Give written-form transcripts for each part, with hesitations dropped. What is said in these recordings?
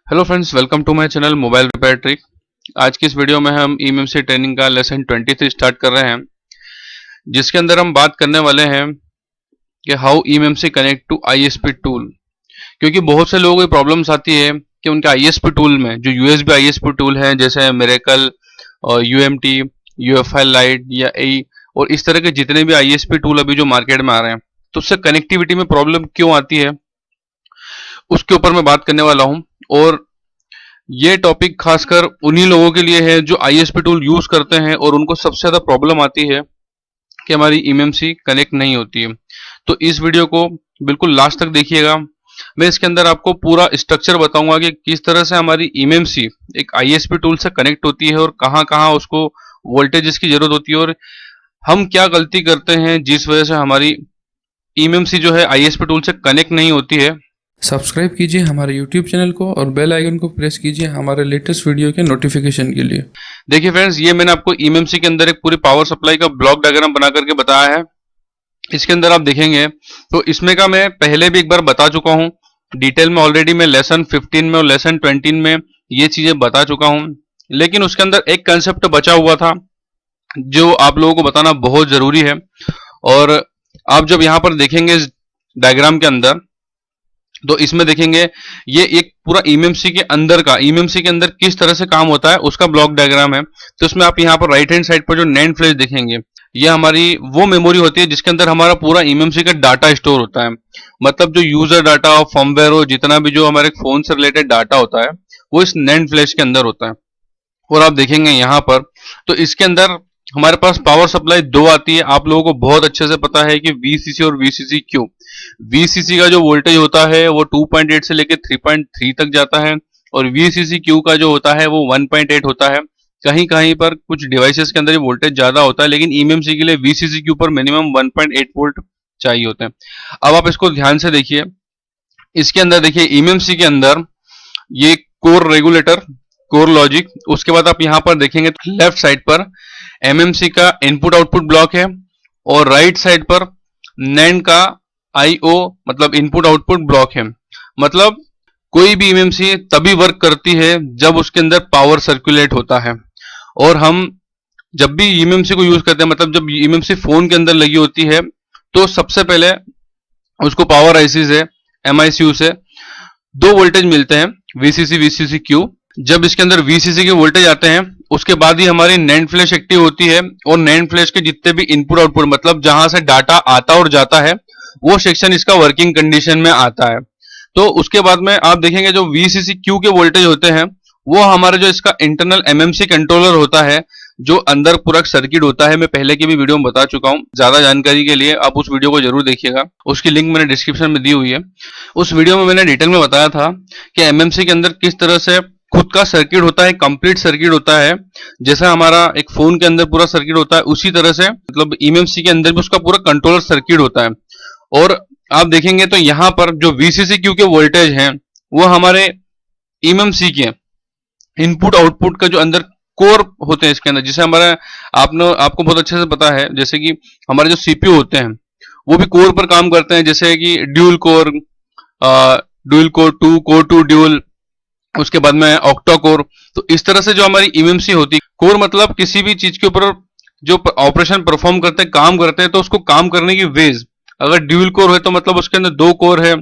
Hello friends, welcome to my channel mobile repair trick. आज की इस वीडियो में हम ईएमसी ट्रेनिंग का लेसन 23 स्टार्ट कर रहे हैं, जिसके अंदर हम बात करने वाले हैं कि how EMC connect to ISP tool. क्योंकि बहुत से लोगों को प्रॉब्लम्स आती है कि उनके आईएसपी टूल में जो यूएसबी आईएसपी टूल है, जैसे मिरेकल और यूएमटी, यूएफएल लाइट या ए और इस तरह के जितने भी आईएसपी टूल अभी जो मार्केट में आ रहे हैं, तो उससे कनेक्टिविटी में प्रॉब्लम क्यों आती है, उसके ऊपर मैं बात करने वाला हूं। और ये टॉपिक खासकर उन्हीं लोगों के लिए है जो आईएसपी टूल यूज करते हैं और उनको सबसे ज्यादा प्रॉब्लम आती है कि हमारी ईएमसी कनेक्ट नहीं होती है। तो इस वीडियो को बिल्कुल लास्ट तक देखिएगा। मैं इसके अंदर आपको पूरा स्ट्रक्चर बताऊंगा कि किस तरह से हमारी ईएमसी एक आईएसपी टूल से कनेक्ट होती है और कहां कहां उसको वोल्टेज की जरूरत होती है और हम क्या गलती करते हैं जिस वजह से हमारी ईएमसी जो है आईएसपी टूल से कनेक्ट नहीं होती है। सब्सक्राइब कीजिए हमारे यूट्यूब चैनल को और बेल आइकन को प्रेस कीजिए हमारे लेटेस्ट वीडियो के नोटिफिकेशन के लिए। देखिए फ्रेंड्स, ये मैंने आपको ईएमसी के अंदर एक पूरी पावर सप्लाई का ब्लॉक डायग्राम बना करके बताया है। इसके अंदर आप देखेंगे तो इसमें का मैं पहले भी एक बार बता चुका हूं डिटेल में, ऑलरेडी मैं लेसन 15 में और लेसन 20 में ये चीजें बता चुका हूं। लेकिन उसके अंदर एक कंसेप्ट बचा हुआ था जो आप लोगों को बताना बहुत जरूरी है। और आप जब यहां पर देखेंगे डायग्राम के अंदर, तो इसमें देखेंगे ये एक पूरा ईएमसी के अंदर किस तरह से काम होता है उसका ब्लॉक डायग्राम है। तो इसमें आप यहाँ पर राइट हैंड साइड पर जो नैंड फ्लैश देखेंगे, ये हमारी वो मेमोरी होती है जिसके अंदर हमारा पूरा ईएमसी का डाटा स्टोर होता है। मतलब जो यूजर डाटा हो, फर्मवेयर हो, जितना भी जो हमारे फोन से रिलेटेड डाटा होता है वो इस नैंड फ्लैश के अंदर होता है। और आप देखेंगे यहाँ पर तो इसके अंदर हमारे पास पावर सप्लाई दो आती है। आप लोगों को बहुत अच्छे से पता है कि वीसीसी और वीसीसी क्यू। वीसीसी का जो वोल्टेज होता है वो 2.8 से लेकर 3.3 तक जाता है और वीसीसी क्यू का जो होता है वो 1.8 होता है। कहीं कहीं पर कुछ डिवाइसेस के अंदर ये वोल्टेज ज्यादा होता है, लेकिन ईएमसी के लिए वीसीसी क्यू पर मिनिमम 1.8 वोल्ट चाहिए होते हैं। अब आप इसको ध्यान से देखिए, इसके अंदर देखिए ईएमसी के अंदर ये कोर रेगुलेटर, कोर लॉजिक, उसके बाद आप यहां पर देखेंगे लेफ्ट साइड पर एमएमसी का इनपुट आउटपुट ब्लॉक है और राइट साइड पर नैंड का आईओ मतलब इनपुट आउटपुट ब्लॉक है। मतलब कोई भी ईएमसी तभी वर्क करती है जब उसके अंदर पावर सर्कुलेट होता है। और हम जब भी ईएमसी को यूज करते हैं, मतलब जब ईएमसी फोन के अंदर लगी होती है, तो सबसे पहले उसको पावर आईसी से, एमआईसीयू से दो वोल्टेज मिलते हैं, वीसीसी, वीसीसी क्यू। जब इसके अंदर वीसीसी के वोल्टेज आते हैं उसके बाद ही हमारी नैंड फ्लैश एक्टिव होती है और नैंड फ्लैश के जितने भी इनपुट आउटपुट मतलब जहां से डाटा आता और जाता है वो सेक्शन इसका वर्किंग कंडीशन में आता है। तो उसके बाद में आप देखेंगे जो वीसीसी क्यू के वोल्टेज होते हैं वो हमारे जो इसका इंटरनल एमएमसी कंट्रोलर होता है, जो अंदर पूरा सर्किट होता है। मैं पहले की भी वीडियो में बता चुका हूं, ज्यादा जानकारी के लिए आप उस वीडियो को जरूर देखिएगा, उसकी लिंक मैंने डिस्क्रिप्शन में दी हुई है। उस वीडियो में मैंने डिटेल में बताया था कि एमएमसी के अंदर किस तरह से खुद का सर्किट होता है, कंप्लीट सर्किट होता है। जैसा हमारा एक फोन के अंदर पूरा सर्किट होता है उसी तरह से मतलब ईएमसी के अंदर भी उसका पूरा कंट्रोलर सर्किट होता है। और आप देखेंगे तो यहां पर जो वीसीसी क्यू के वोल्टेज हैं वो हमारे ईएमसी के इनपुट आउटपुट का जो अंदर कोर होते हैं इसके अंदर, जिसे हमारा आपको बहुत अच्छे से पता है, जैसे कि हमारे जो सीपीयू होते हैं वो भी कोर पर काम करते हैं, जैसे कि dual core, core to dual, उसके बाद में ऑक्टा कोर। तो इस तरह से जो हमारी ईएमसी होती है, कोर मतलब किसी भी चीज के ऊपर जो ऑपरेशन परफॉर्म करते हैं, काम करते हैं, तो उसको काम करने की वेज। अगर ड्यूल कोर है तो मतलब उसके अंदर दो कोर है,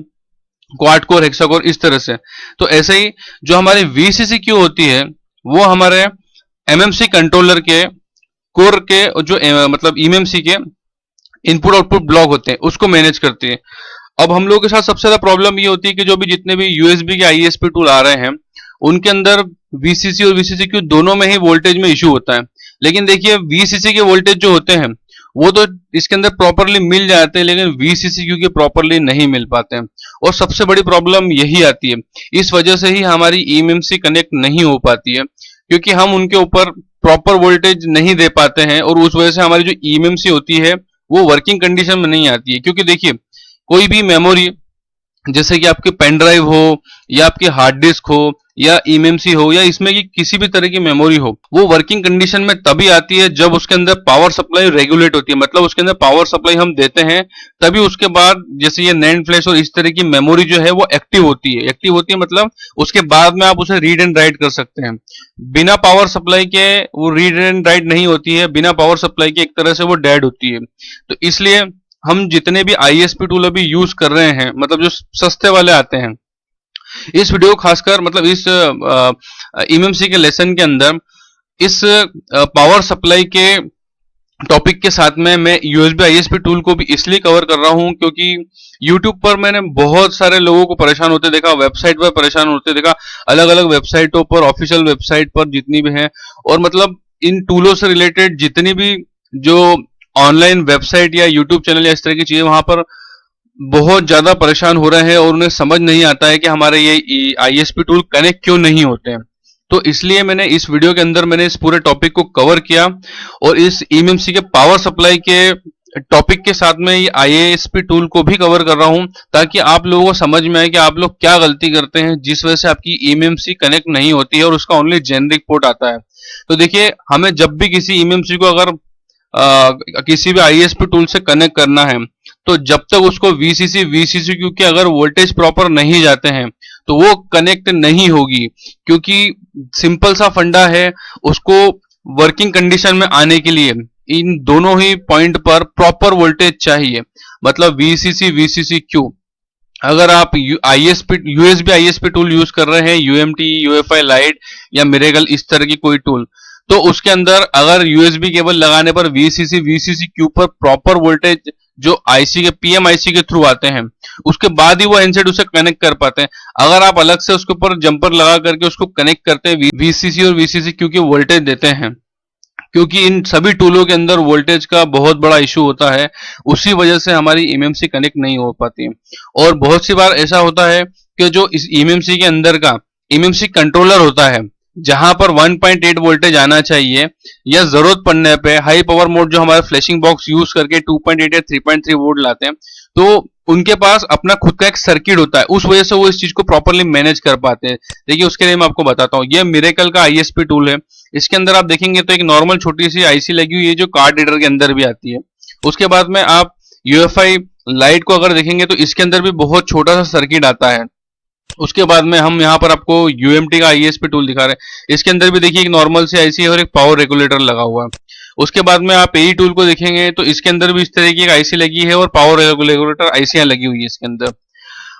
क्वाड कोर, हेक्सा कोर, इस तरह से। तो ऐसे ही जो हमारी वीसीसी क्यू होती है वो हमारे एमएमसी कंट्रोलर के कोर के जो मतलब ईएमसी के इनपुट आउटपुट ब्लॉक होते हैं उसको मैनेज करती है। अब हम लोगों के साथ सबसे ज्यादा प्रॉब्लम ये होती है कि जो भी जितने भी यूएसबी के आईएसपी टूल आ रहे हैं उनके अंदर वीसीसी और वीसीसी क्यू दोनों में ही वोल्टेज में इश्यू होता है। लेकिन देखिए वीसीसी के वोल्टेज जो होते हैं वो तो इसके अंदर प्रॉपरली मिल जाते हैं, लेकिन वीसीसी क्यू के प्रॉपरली नहीं मिल पाते हैं। और सबसे बड़ी प्रॉब्लम यही आती है, इस वजह से ही हमारी ईएमसी कनेक्ट नहीं हो पाती है, क्योंकि हम उनके ऊपर प्रॉपर वोल्टेज नहीं दे पाते हैं और उस वजह से हमारी जो ईएमसी होती है वो वर्किंग कंडीशन में नहीं आती है। क्योंकि देखिए कोई भी मेमोरी, जैसे कि आपकी पेन ड्राइव हो या आपकी हार्ड डिस्क हो या ईएमएमसी हो या इसमें की किसी भी तरह की मेमोरी हो, वो वर्किंग कंडीशन में तभी आती है जब उसके अंदर पावर सप्लाई रेगुलेट होती है। मतलब उसके अंदर पावर सप्लाई हम देते हैं तभी उसके बाद जैसे ये नैंड फ्लैश और इस तरह की मेमोरी जो है वो एक्टिव होती है। एक्टिव होती है मतलब उसके बाद में आप उसे रीड एंड राइट कर सकते हैं। बिना पावर सप्लाई के वो रीड एंड राइट नहीं होती है, बिना पावर सप्लाई के एक तरह से वो डेड होती है। तो इसलिए हम जितने भी आईएसपी टूल अभी यूज कर रहे हैं, मतलब जो सस्ते वाले आते हैं, इस वीडियो को खासकर मतलब इस ईएमएमसी के लेसन के अंदर इस पावर सप्लाई के टॉपिक के साथ में मैं यूएसबी आईएसपी टूल को भी इसलिए कवर कर रहा हूं क्योंकि YouTube पर मैंने बहुत सारे लोगों को परेशान होते देखा, वेबसाइट पर परेशान होते देखा, अलग अलग वेबसाइटों पर, ऑफिशियल वेबसाइट पर जितनी भी हैं, और मतलब इन टूलों से रिलेटेड जितनी भी जो ऑनलाइन वेबसाइट या यूट्यूब चैनल या इस तरह की चीजें, वहां पर बहुत ज्यादा परेशान हो रहे हैं और उन्हें समझ नहीं आता है कि हमारे ये आईएसपी टूल कनेक्ट क्यों नहीं होते हैं। तो इसलिए मैंने इस वीडियो के अंदर मैंने इस पूरे टॉपिक को कवर किया और इस ईएमएमसी के पावर सप्लाई के टॉपिक के साथ में ये आईएसपी टूल को भी कवर कर रहा हूं ताकि आप लोगों को समझ में आए कि आप लोग क्या गलती करते हैं जिस वजह से आपकी ईएमएमसी कनेक्ट नहीं होती है और उसका ओनली जेनरिक पोर्ट आता है। तो देखिए, हमें जब भी किसी ईएमएमसी को अगर किसी भी आईएसपी टूल से कनेक्ट करना है तो जब तक उसको वीसीसी क्योंकि अगर वोल्टेज प्रॉपर नहीं जाते हैं तो वो कनेक्ट नहीं होगी, क्योंकि सिंपल सा फंडा है, उसको वर्किंग कंडीशन में आने के लिए इन दोनों ही पॉइंट पर प्रॉपर वोल्टेज चाहिए। मतलब वीसीसी क्यू। अगर आप यूएसबी आईएसपी टूल यूज कर रहे हैं, यूएमटी, यूएफआई लाइट या मिरेकल इस तरह की कोई टूल, तो उसके अंदर अगर यूएसबी केबल लगाने पर वीसीसी क्यू पर प्रॉपर वोल्टेज जो आईसी के पीएम आईसी के थ्रू आते हैं उसके बाद ही वो हैंडसेट उसे कनेक्ट कर पाते हैं। अगर आप अलग से उसके ऊपर जंपर लगा करके उसको कनेक्ट करते हैं वीसीसी और वीसीसी क्यू के वोल्टेज देते हैं, क्योंकि इन सभी टूलों के अंदर वोल्टेज का बहुत बड़ा इशू होता है, उसी वजह से हमारी ईएमएमसी कनेक्ट नहीं हो पाती। और बहुत सी बार ऐसा होता है कि जो इस ईएमएमसी के अंदर का ईएमएमसी कंट्रोलर होता है, जहां पर 1.8 वोल्टेज आना चाहिए, या जरूरत पड़ने पे हाई पावर मोड जो हमारे फ्लैशिंग बॉक्स यूज करके 2.8 या 3.3 वोल्ट लाते हैं, तो उनके पास अपना खुद का एक सर्किट होता है, उस वजह से वो इस चीज को प्रॉपरली मैनेज कर पाते हैं। देखिए, उसके लिए मैं आपको बताता हूँ, ये मिरेकल का आईएसपी टूल है। इसके अंदर आप देखेंगे तो एक नॉर्मल छोटी सी आईसी लगी हुई है जो कार्ड रीडर के अंदर भी आती है। उसके बाद में आप यूएफआई लाइट को अगर देखेंगे तो इसके अंदर भी बहुत छोटा सा सर्किट आता है। उसके बाद में हम यहाँ पर आपको यूएमटी का आईएसपी टूल दिखा रहे हैं। इसके अंदर भी देखिए एक नॉर्मल सी आईसी है और एक पावर रेगुलेटर लगा हुआ है। उसके बाद में आप एई टूल को देखेंगे तो इसके अंदर भी इस तरह की एक आईसी लगी है और पावर रेगुलेटर आईसियां लगी हुई है इसके अंदर।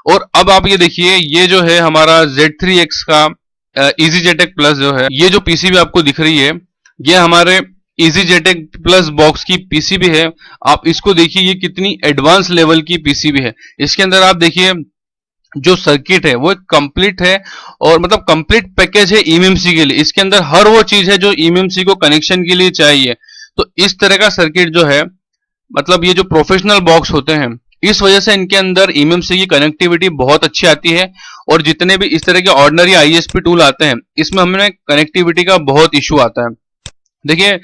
और अब आप ये देखिए, ये जो है हमारा Z3X का EasyJetX प्लस जो है, ये जो पीसीबी आपको दिख रही है, ये हमारे EasyJetX प्लस बॉक्स की पीसीबी है। आप इसको देखिए, ये कितनी एडवांस लेवल की पीसीबी है। इसके अंदर आप देखिए जो सर्किट है वो कंप्लीट है और मतलब कंप्लीट पैकेज है ईएमएमसी के लिए। इसके अंदर हर वो चीज है जो ईएमएमसी को कनेक्शन के लिए चाहिए। तो इस तरह का सर्किट जो है, मतलब ये जो प्रोफेशनल बॉक्स होते हैं, इस वजह से इनके अंदर ईएमएमसी की कनेक्टिविटी बहुत अच्छी आती है। और जितने भी इस तरह के ऑर्डिनरी आईएसपी टूल आते हैं, इसमें हमें कनेक्टिविटी का बहुत इशू आता है। देखिए,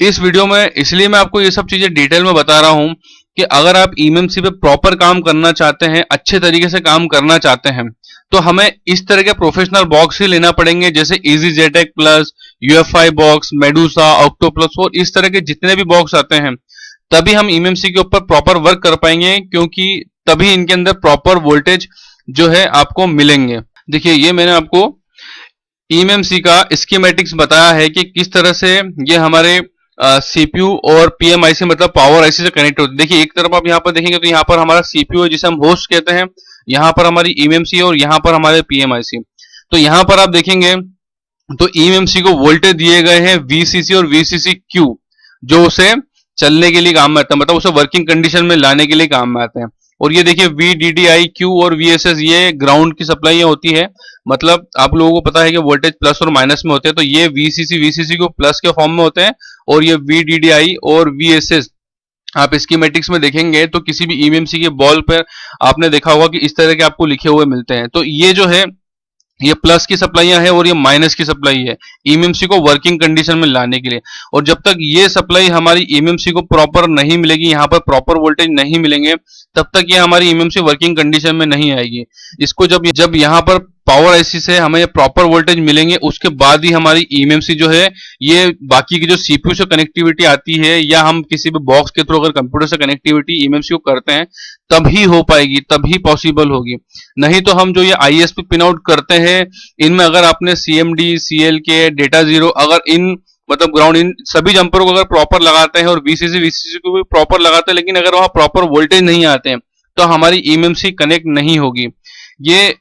इस वीडियो में इसलिए मैं आपको ये सब चीजें डिटेल में बता रहा हूं कि अगर आप ईएमएमसी पे प्रॉपर काम करना चाहते हैं, अच्छे तरीके से काम करना चाहते हैं, तो हमें इस तरह के प्रोफेशनल बॉक्स ही लेना पड़ेंगे, जैसे EasyJetX plus, UFI box, Medusa, Octoplus और इस तरह के जितने भी बॉक्स आते हैं, तभी हम ईएमएमसी के ऊपर प्रॉपर वर्क कर पाएंगे, क्योंकि तभी इनके अंदर प्रॉपर वोल्टेज जो है आपको मिलेंगे। देखिए, ये मैंने आपको ईएमएमसी का स्कीमेटिक्स बताया है कि किस तरह से ये हमारे सीपीयू और पीएमआईसी मतलब पावर आईसी से कनेक्ट होते हैं। देखिए, एक तरफ आप यहाँ पर देखेंगे तो यहाँ पर हमारा सीपीयू है जिसे हम होस्ट कहते हैं, यहाँ पर हमारी ईएमएमसी है और यहाँ पर हमारे पीएमआईसी। तो यहाँ पर आप देखेंगे तो ईएमएमसी को वोल्टेज दिए गए हैं वीसीसी और वीसीसी क्यू, जो उसे चलने के लिए काम में आता है, मतलब उसे वर्किंग कंडीशन में लाने के लिए काम में आते हैं। और ये देखिए VDDI, Q और VSS ये ग्राउंड की सप्लाई होती है। मतलब आप लोगों को पता है कि वोल्टेज प्लस और माइनस में होते हैं, तो ये VCC को प्लस के फॉर्म में होते हैं और ये VDDI और VSS आप स्कीमेटिक्स में देखेंगे तो किसी भी ईएमएमसी के बॉल पर आपने देखा होगा कि इस तरह के आपको लिखे हुए मिलते हैं। तो ये जो है, ये प्लस की सप्लाईयां है और ये माइनस की सप्लाई है ईएमएमसी को वर्किंग कंडीशन में लाने के लिए। और जब तक ये सप्लाई हमारी ईएमएमसी को प्रॉपर नहीं मिलेगी, यहाँ पर प्रॉपर वोल्टेज नहीं मिलेंगे, तब तक ये हमारी ईएमएमसी वर्किंग कंडीशन में नहीं आएगी। इसको जब यहाँ पर पावर आईसी से हमें ये प्रॉपर वोल्टेज मिलेंगे, उसके बाद ही हमारी ईएमएमसी जो है ये बाकी की जो सीपीयू से कनेक्टिविटी आती है या हम किसी भी बॉक्स के थ्रू अगर कंप्यूटर से कनेक्टिविटी ईएमएमसी को करते हैं तभी हो पाएगी, तभी पॉसिबल होगी। नहीं तो हम जो ये आईएसपी पिन आउट करते हैं इनमें अगर आपने सीएमडी, सीएलके, डेटा जीरो अगर इन मतलब ग्राउंड इन सभी जंपरों को अगर प्रॉपर लगाते हैं और वीसीसी को भी प्रॉपर लगाते हैं, लेकिन अगर वहां प्रॉपर वोल्टेज नहीं आते हैं तो हमारी ईएमएमसी कनेक्ट नहीं होगी। ये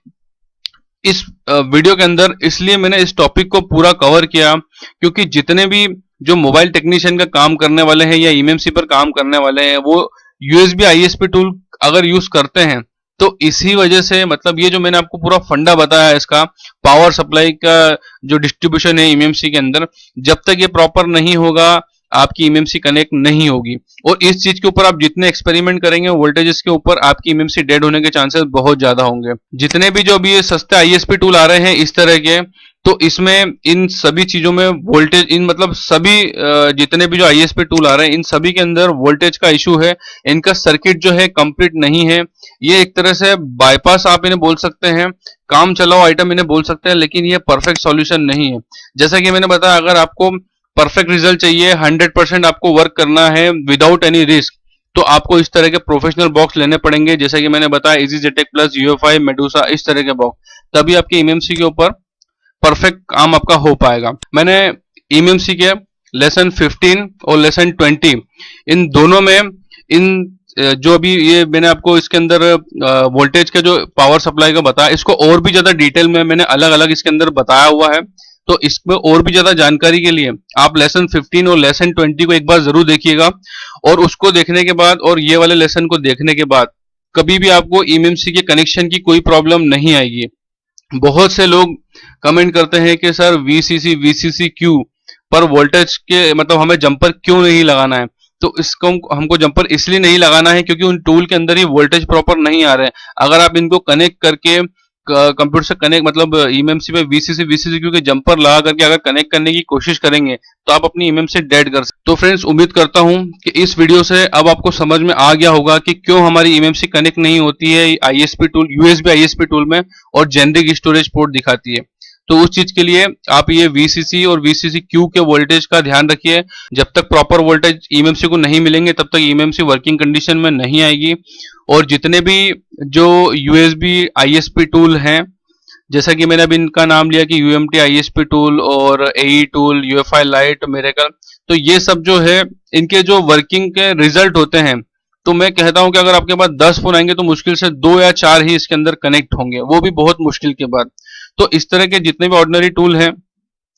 इस वीडियो के अंदर इसलिए मैंने इस टॉपिक को पूरा कवर किया क्योंकि जितने भी जो मोबाइल टेक्नीशियन का काम करने वाले हैं या ईएमएमसी पर काम करने वाले हैं वो यूएसबी आईएसपी टूल अगर यूज करते हैं तो इसी वजह से मतलब ये जो मैंने आपको पूरा फंडा बताया इसका पावर सप्लाई का जो डिस्ट्रीब्यूशन है ईएमएमसी के अंदर, जब तक ये प्रॉपर नहीं होगा आपकी ईएमएमसी कनेक्ट नहीं होगी। और इस चीज के ऊपर आप जितने एक्सपेरिमेंट करेंगे वोल्टेजेस के ऊपर आपकी ईएमएमसी डेड होने के चांसेस बहुत ज्यादा होंगे। जितने भी जो अभी ये सस्ते आईएसपी टूल आ रहे हैं इस तरह के, तो इसमें इन सभी चीजों में वोल्टेज इन मतलब सभी जितने भी जो आईएसपी टूल आ रहे हैं इन सभी के अंदर वोल्टेज का इशू है, इनका सर्किट जो है कंप्लीट नहीं है। ये एक तरह से बाईपास आप इन्हें बोल सकते हैं, काम चलाओ आइटम इन्हें बोल सकते हैं, लेकिन ये परफेक्ट सॉल्यूशन नहीं है। जैसा कि मैंने बताया अगर आपको परफेक्ट रिजल्ट चाहिए, 100% आपको वर्क करना है विदाउट एनी रिस्क, तो आपको इस तरह के प्रोफेशनल बॉक्स लेने पड़ेंगे। जैसा कि मैंने बताया इजी जेटेक प्लस, यूएफआई, मेडूसा, इस तरह के बॉक्स, तभी आपके ईएमएमसी के ऊपर परफेक्ट काम आपका हो पाएगा। मैंने ईएमएमसी के लेसन 15 और लेसन 20 इन दोनों में इन जो अभी ये मैंने आपको इसके अंदर वोल्टेज का जो पावर सप्लाई का बताया, इसको और भी ज्यादा डिटेल में मैंने अलग अलग इसके अंदर बताया हुआ है। तो इसमें और भी ज्यादा जानकारी के लिए आप लेसन 15 और लेसन 20 को एक बार जरूर देखिएगा, और उसको देखने के बाद और ये वाले लेसन को देखने के बाद कभी भी आपको ईएमएमसी के कनेक्शन की कोई प्रॉब्लम नहीं आएगी। बहुत से लोग कमेंट करते हैं कि सर वीसीसी वीसीसी क्यू पर वोल्टेज के मतलब हमें जंपर क्यों नहीं लगाना है। तो इसको हमको जंपर इसलिए नहीं लगाना है क्योंकि उन टूल के अंदर ही वोल्टेज प्रॉपर नहीं आ रहे हैं। अगर आप इनको कनेक्ट करके कंप्यूटर से कनेक्ट मतलब ईएमएमसी पे वीसीसी वीसीसी क्यू के जंपर लगा करके अगर कनेक्ट करने की कोशिश करेंगे तो आप अपनी ईएमएमसी डेड कर सकते। तो फ्रेंड्स उम्मीद करता हूं कि इस वीडियो से अब आपको समझ में आ गया होगा कि क्यों हमारी ईएमएमसी कनेक्ट नहीं होती है ISP tool USB ISP tool में और जेनरिक स्टोरेज पोर्ट दिखाती है। तो उस चीज के लिए आप ये वीसीसी और वीसीसी क्यू के वोल्टेज का ध्यान रखिए। जब तक प्रॉपर वोल्टेज ईएमएमसी को नहीं मिलेंगे तब तक ईएमएमसी वर्किंग कंडीशन में नहीं आएगी। और जितने भी जो यूएसबी आईएसपी टूल हैं, जैसा कि मैंने अभी इनका नाम लिया कि यूएमटी आईएसपी टूल और एई टूल, यूएफआई लाइट, मिरेकल, तो ये सब जो है इनके जो वर्किंग के रिजल्ट होते हैं, तो मैं कहता हूं कि अगर आपके पास 10 फोन आएंगे तो मुश्किल से 2 या 4 ही इसके अंदर कनेक्ट होंगे, वो भी बहुत मुश्किल के बाद। तो इस तरह के जितने भी ऑर्डिनरी टूल हैं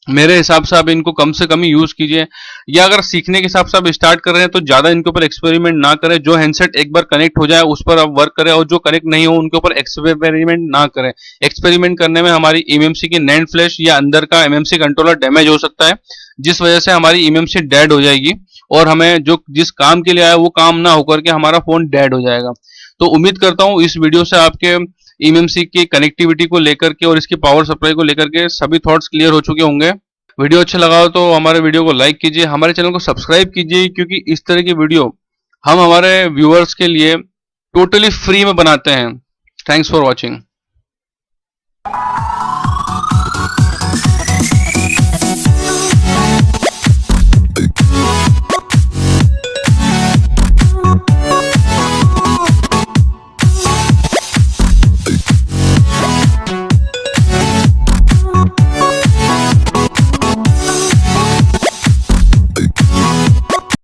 मेरे हिसाब से आप इनको कम से कम ही यूज कीजिए, या अगर सीखने के हिसाब से आप स्टार्ट कर रहे हैं तो ज्यादा इनके ऊपर एक्सपेरिमेंट ना करें। जो हैंडसेट एक बार कनेक्ट हो जाए उस पर आप वर्क करें, और जो कनेक्ट नहीं हो उनके ऊपर एक्सपेरिमेंट ना करें। एक्सपेरिमेंट करने में हमारी ईएमएमसी की नैंड फ्लैश या अंदर का एमएमसी कंट्रोलर डैमेज हो सकता है, जिस वजह से हमारी ईएमएमसी डेड हो जाएगी और हमें जो जिस काम के लिए आया वो काम ना होकर के हमारा फोन डेड हो जाएगा। तो उम्मीद करता हूं इस वीडियो से आपके ईएमएमसी की कनेक्टिविटी को लेकर के और इसकी पावर सप्लाई को लेकर के सभी थॉट्स क्लियर हो चुके होंगे। वीडियो अच्छा लगा हो तो हमारे वीडियो को लाइक कीजिए, हमारे चैनल को सब्सक्राइब कीजिए, क्योंकि इस तरह की वीडियो हम हमारे व्यूअर्स के लिए टोटली फ्री में बनाते हैं। Thanks for watching.